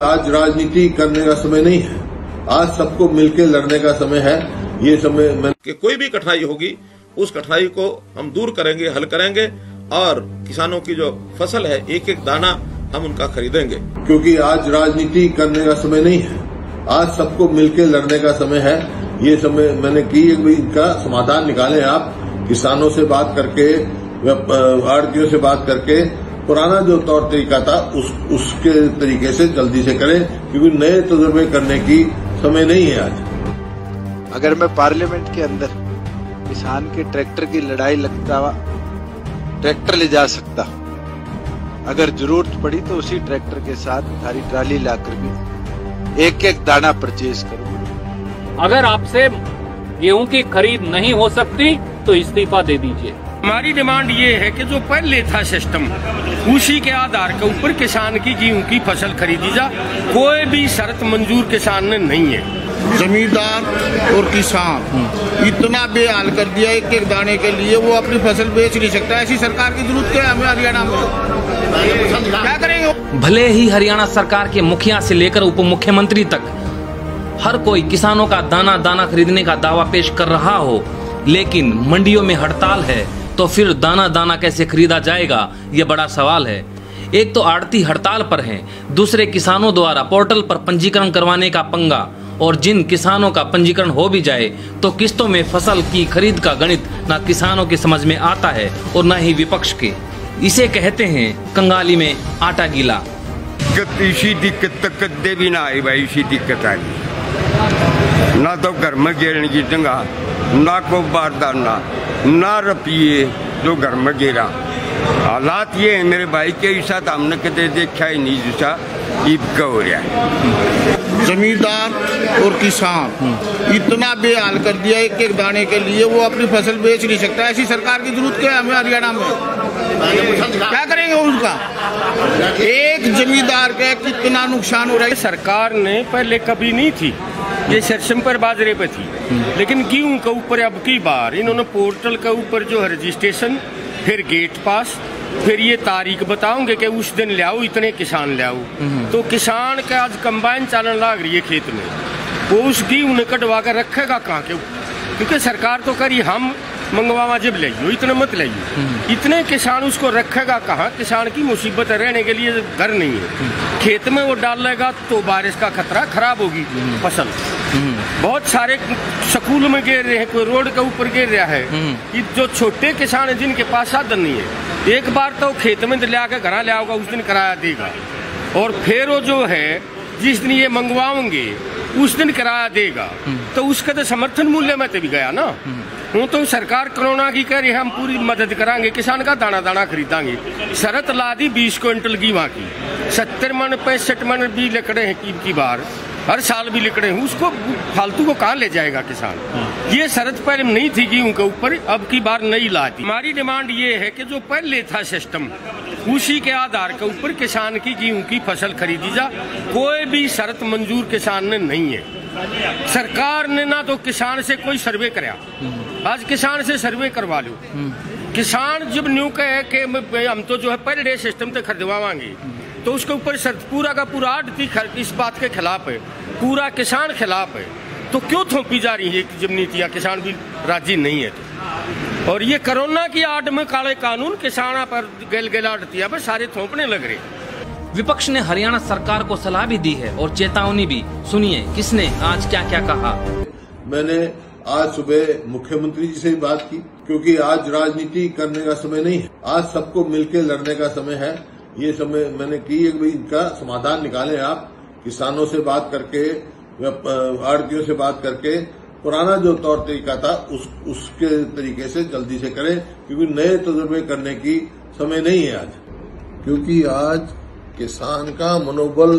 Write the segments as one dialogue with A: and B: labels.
A: आज राजनीति करने का समय नहीं है, आज सबको मिलकर लड़ने का समय है। ये समय
B: कि कोई भी कठिनाई होगी उस कठिनाई को हम दूर करेंगे, हल करेंगे और किसानों की जो फसल है एक एक दाना हम उनका खरीदेंगे।
A: क्योंकि आज राजनीति करने का समय नहीं है, आज सबको मिलकर लड़ने का समय है। ये समय मैंने की इनका समाधान निकालें आप, किसानों से बात करके, आड़तियों से बात करके, पुराना जो तौर तरीका था उसके तरीके से जल्दी से करें, क्योंकि नए तजुर्बे करने की समय नहीं है आज।
C: अगर मैं पार्लियामेंट के अंदर किसान के ट्रैक्टर की लड़ाई लगता हुआ ट्रैक्टर ले जा सकता, अगर जरूरत पड़ी तो उसी ट्रैक्टर के साथ सारी ट्राली लाकर भी एक एक दाना परचेज करूंगा।
D: अगर आपसे गेहूं की खरीद नहीं हो सकती तो इस्तीफा दे दीजिए।
E: हमारी डिमांड ये है कि जो पहले था सिस्टम उसी के आधार के ऊपर किसान की गेहूं की फसल खरीदी जा, कोई भी शर्त मंजूर किसान ने नहीं है।
F: जमींदार और किसान इतना बेहाल कर दिया एक एक दाने के लिए, वो अपनी फसल बेच नहीं सकता। ऐसी सरकार की जरूरत क्या है हमें हरियाणा में? क्या करेंगे?
G: भले ही हरियाणा सरकार के मुखिया से लेकर उप मुख्यमंत्री तक हर कोई किसानों का दाना दाना खरीदने का दावा पेश कर रहा हो, लेकिन मंडियों में हड़ताल है तो फिर दाना दाना कैसे खरीदा जाएगा, ये बड़ा सवाल है। एक तो आड़ती हड़ताल पर हैं, दूसरे किसानों द्वारा पोर्टल पर पंजीकरण करवाने का पंगा, और जिन किसानों का पंजीकरण हो भी जाए तो किस्तों में फसल की खरीद का गणित न किसानों की समझ में आता है और न ही विपक्ष के। इसे कहते हैं कंगाली में आटा गीला।
H: इसी दिक्कत तक कदे भी ना आई भाई, इसी दिक्कत आई ना तो घर में गिरने की जगह, ना को बारदाना, ना रुपये जो घर में गिरा। हालात ये है मेरे भाई के साथ, हमने कदे देखा ही नहीं जैसा ईद का हो रहा है।
F: जमींदार और किसान इतना बेहाल कर दिया एक एक दाने के लिए, वो अपनी फसल बेच नहीं सकता। ऐसी सरकार की जरूरत क्या है हमें हरियाणा में? क्या करेंगे उसका? एक जमींदार का कितना नुकसान हो रहा है।
E: सरकार ने पहले कभी नहीं थी, ये सरसम पर बाजरे पे थी, लेकिन गेहूं के ऊपर अब की बार इन्होंने पोर्टल के ऊपर जो है रजिस्ट्रेशन, फिर गेट पास, फिर ये तारीख बताओगे कि उस दिन ले आओ, इतने किसान ले आओ। तो किसान का आज कंबाइन चालन लाग रही है खेत में, वो उस गेहूं कटवा कर रखेगा कहाँ के? क्योंकि सरकार तो करी हम मंगवावा जब लाइयो, इतने मत लाइयो। इतने किसान उसको रखेगा कहाँ? किसान की मुसीबत रहने के लिए घर नहीं है, खेत में वो डालेगा तो बारिश का खतरा, खराब होगी फसल। बहुत सारे स्कूल में गिर रहे हैं, कोई रोड के ऊपर गिर रहा है। कि जो छोटे किसान है जिनके पास साधन नहीं है, एक बार तो खेत में ले आकर घर ले आओगा, उस दिन किराया देगा, और फिर वो जो है जिस दिन ये मंगवाओगे उस दिन किराया देगा, तो उसका तो समर्थन मूल्य में तो भी गया ना। हूँ तो सरकार कोरोना की कह रही है हम पूरी मदद करांगे, किसान का दाना दाना खरीदांगे। शरत ला दी 20 क्विंटल गेहूं की, 70 मन 65 मन भी लिकड़े हैं की बार, हर साल भी लिकड़े हैं, उसको फालतू को कहाँ ले जाएगा किसान? ये शरत पहले नहीं थी गेहूं के ऊपर, अब की बार नहीं लाती। हमारी डिमांड ये है कि जो पहले था सिस्टम उसी के आधार के ऊपर किसान की गेहूं की फसल खरीदी जा, कोई भी शर्त मंजूर किसान ने नहीं है। सरकार ने ना तो किसान से कोई सर्वे कराया, आज किसान से सर्वे करवा लो। किसान जब न्यू कहे कि हम तो जो है पर डे सिस्टम से खरीदवाएंगे, तो उसके ऊपर पूरा का पूरा आड़ती इस बात के खिलाफ है, पूरा किसान खिलाफ है। तो क्यों थोपी जा रही है जब नीतियाँ? किसान भी राजी नहीं है तो। और ये कोरोना की आड़ में काले कानून किसान पर गेल आड़तियाँ पर सारे थोपने लग रहे।
G: विपक्ष ने हरियाणा सरकार को सलाह भी दी है और चेतावनी भी। सुनिए किसने आज क्या क्या कहा।
A: मैंने आज सुबह मुख्यमंत्री जी से भी बात की, क्योंकि आज राजनीति करने का समय नहीं है, आज सबको मिलकर लड़ने का समय है। ये समय मैंने की इनका समाधान निकालें आप, किसानों से बात करके, आड़तियों से बात करके, पुराना जो तौर तरीका था उसके तरीके से जल्दी से करें, क्योंकि नए तजुर्बे करने की समय नहीं है आज। क्योंकि आज किसान का मनोबल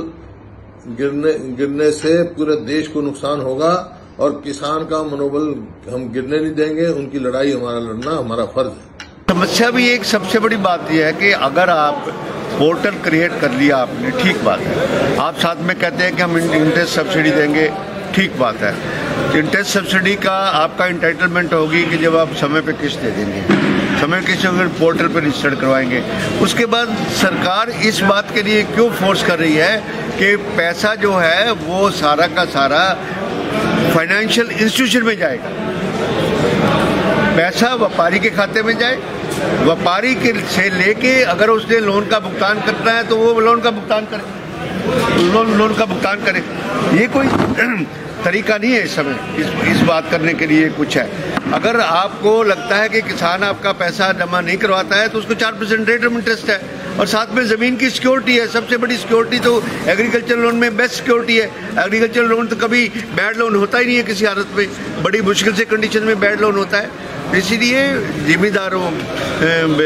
A: गिरने से पूरे देश को नुकसान होगा, और किसान का मनोबल हम गिरने नहीं देंगे। उनकी लड़ाई हमारा लड़ना हमारा फर्ज है।
F: समस्या भी एक सबसे बड़ी बात यह है कि अगर आप पोर्टल क्रिएट कर लिया आपने, ठीक बात है। आप साथ में कहते हैं कि हम इंटरेस्ट सब्सिडी देंगे, ठीक बात है। इंटरेस्ट सब्सिडी का आपका इंटाइटलमेंट होगी कि जब आप समय पे किस्त दे देंगे, समय के पोर्टल पर रजिस्टर्ड करवाएंगे। उसके बाद सरकार इस बात के लिए क्यों फोर्स कर रही है कि पैसा जो है वो सारा का सारा फाइनेंशियल इंस्टीट्यूशन में जाएगा। पैसा व्यापारी के खाते में जाए, व्यापारी के से लेके अगर उसने लोन का भुगतान करना है तो वो लोन का भुगतान करे, लोन का भुगतान करे। ये कोई तरीका नहीं है इस समय इस बात करने के लिए कुछ है। अगर आपको लगता है कि किसान आपका पैसा जमा नहीं करवाता है तो उसको 4% रेट ऑफ इंटरेस्ट है, और साथ में ज़मीन की सिक्योरिटी है। सबसे बड़ी सिक्योरिटी तो एग्रीकल्चर लोन में बेस्ट सिक्योरिटी है। एग्रीकल्चर लोन तो कभी बैड लोन होता ही नहीं है किसी हालत में, बड़ी मुश्किल से कंडीशन में बैड लोन होता है। इसीलिए जिम्मेदारों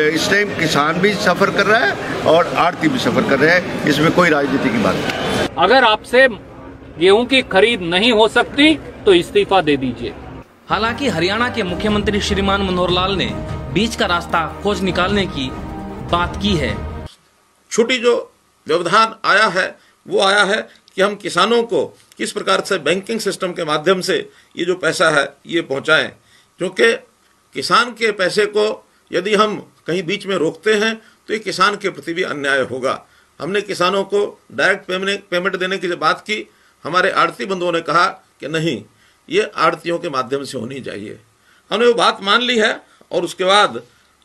F: इस टाइम किसान भी सफ़र कर रहा है और आड़ती भी सफ़र कर रहा है, इसमें कोई राजनीति की बात नहीं।
D: अगर आपसे गेहूं की खरीद नहीं हो सकती तो इस्तीफा दे दीजिए।
G: हालांकि हरियाणा के मुख्यमंत्री श्रीमान मनोहर लाल ने बीच का रास्ता खोज निकालने की बात की है।
B: छोटी जो व्यवधान आया है वो आया है कि हम किसानों को किस प्रकार से बैंकिंग सिस्टम के माध्यम से ये जो पैसा है ये पहुंचाएं, क्योंकि किसान के पैसे को यदि हम कहीं बीच में रोकते हैं तो ये किसान के प्रति भी अन्याय होगा। हमने किसानों को डायरेक्ट पेमेंट देने की बात की, हमारे आड़ती बंधुओं ने कहा कि नहीं, ये आड़तियों के माध्यम से होनी चाहिए। हमने वो बात मान ली है और उसके बाद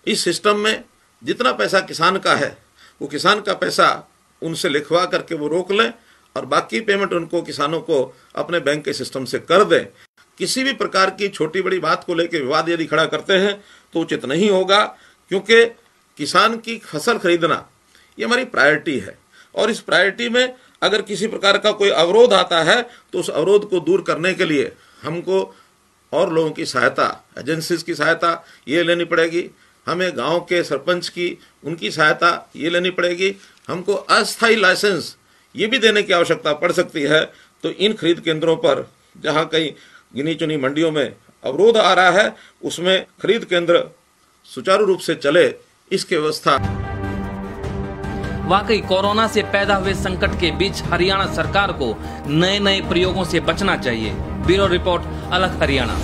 B: इस सिस्टम में जितना पैसा किसान का है वो किसान का पैसा उनसे लिखवा करके वो रोक लें और बाकी पेमेंट उनको किसानों को अपने बैंक के सिस्टम से कर दें। किसी भी प्रकार की छोटी बड़ी बात को लेकर विवाद यदि खड़ा करते हैं तो उचित नहीं होगा, क्योंकि किसान की फसल खरीदना ये हमारी प्रायोरिटी है और इस प्रायोरिटी में अगर किसी प्रकार का कोई अवरोध आता है तो उस अवरोध को दूर करने के लिए हमको और लोगों की सहायता, एजेंसीज की सहायता ये लेनी पड़ेगी, हमें गांव के सरपंच की उनकी सहायता ये लेनी पड़ेगी, हमको अस्थायी लाइसेंस ये भी देने की आवश्यकता पड़ सकती है। तो इन खरीद केंद्रों पर जहां कहीं गिनी चुनी मंडियों में अवरोध आ रहा है उसमें खरीद केंद्र सुचारू रूप से चले, इसकी व्यवस्था।
G: वाकई कोरोना से पैदा हुए संकट के बीच हरियाणा सरकार को नए नए प्रयोगों से बचना चाहिए। ब्यूरो रिपोर्ट, अलग हरियाणा।